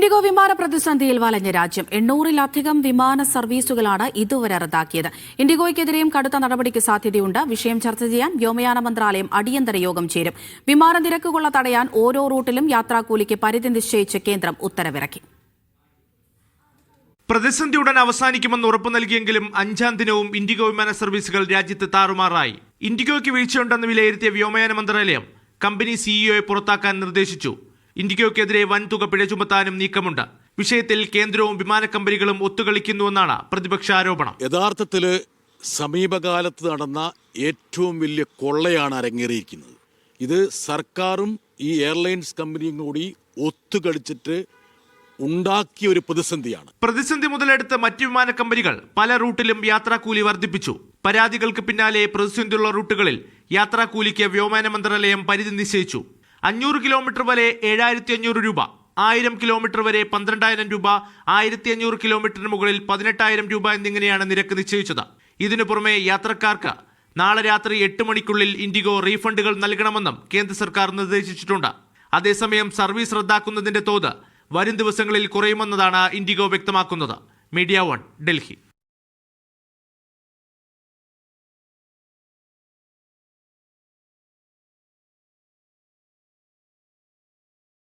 IndiGo വിമാന പ്രതിസന്ധിയിൽ വലഞ്ഞ രാജ്യം 800-ലധികം വിമാന സർവീസുകളാണ് ഇതുവരെ റദ്ദാക്കിയത്. ഇൻഡിഗോയ്ക്കെതിരെയും കടുത്ത നടപടിക്ക് സാധ്യതയുണ്ട്. വിഷയം ചർച്ച ചെയ്യാൻ വ്യോമയാന മന്ത്രാലയം അടിയന്തര യോഗം ചേരും. വിമാന നിരക്കുകൊള്ള തടയാൻ ഓരോ റൂട്ടിലും യാത്രാക്കൂലിക്ക് പരിധി നിശ്ചയിച്ച് കേന്ദ്രം ഉത്തരവിറക്കി. പ്രതിസന്ധി ഉടൻ അവസാനിക്കുമെന്ന് ഉറപ്പു നൽകിയെങ്കിലും 5-ാം ദിനവും ഇൻഡിഗോ വിമാന സർവീസുകൾ രാജ്യത്ത് താറുമാറായി. ഇൻഡിഗോയ്ക്ക് വീഴ്ചയുണ്ടെന്ന് വിലയിരുത്തിയ വ്യോമയാന മന്ത്രാലയം കമ്പനി സിഇഒയെ പുറത്താക്കാൻ നിർദ്ദേശിച്ചു. ഇൻഡിഗോയ്ക്കെതിരെ വൻതുക പിഴ ചുമത്താനും നീക്കമുണ്ട്. വിഷയത്തിൽ കേന്ദ്രവും വിമാന കമ്പനികളും ഒത്തുകളിക്കുന്നുവെന്നാണ് പ്രതിപക്ഷ ആരോപണം. യഥാർത്ഥത്തിൽ സമീപകാലത്ത് നടന്ന ഏറ്റവും വലിയ കൊള്ളയാണ് അരങ്ങേറിയിരിക്കുന്നത്. ഇത് സർക്കാരും ഈ എയർലൈൻസ് കമ്പനിയും കൂടി ഒത്തുകളിച്ചിട്ട് ഉണ്ടാക്കിയ ഒരു പ്രതിസന്ധിയാണ്. പ്രതിസന്ധി മുതലെടുത്ത് മറ്റു വിമാന കമ്പനികൾ പല റൂട്ടിലും യാത്രാക്കൂലി വർദ്ധിപ്പിച്ചു. പരാതികൾക്ക് പിന്നാലെ പ്രതിസന്ധിയുള്ള റൂട്ടുകളിൽ യാത്രാക്കൂലിക്ക് വ്യോമയാന മന്ത്രാലയം പരിധി നിശ്ചയിച്ചു. 500 കിലോമീറ്റർ വരെ 7500 രൂപ, 1000 കിലോമീറ്റർ വരെ 12000 രൂപ, 1500 കിലോമീറ്ററിന് മുകളിൽ 18000 രൂപ എന്നിങ്ങനെയാണ് നിരക്ക് നിശ്ചയിച്ചത്. ഇതിനു പുറമെ യാത്രക്കാർക്ക് നാളെ രാത്രി 8 മണിക്കുള്ളിൽ ഇൻഡിഗോ റീഫണ്ടുകൾ നൽകണമെന്നും കേന്ദ്ര സർക്കാർ നിർദ്ദേശിച്ചിട്ടുണ്ട്. അതേസമയം സർവീസ് റദ്ദാക്കുന്നതിന്റെ തോത് വരും ദിവസങ്ങളിൽ കുറയുമെന്നതാണ് ഇൻഡിഗോ വ്യക്തമാക്കുന്നത്. മീഡിയ 1, ഡൽഹി.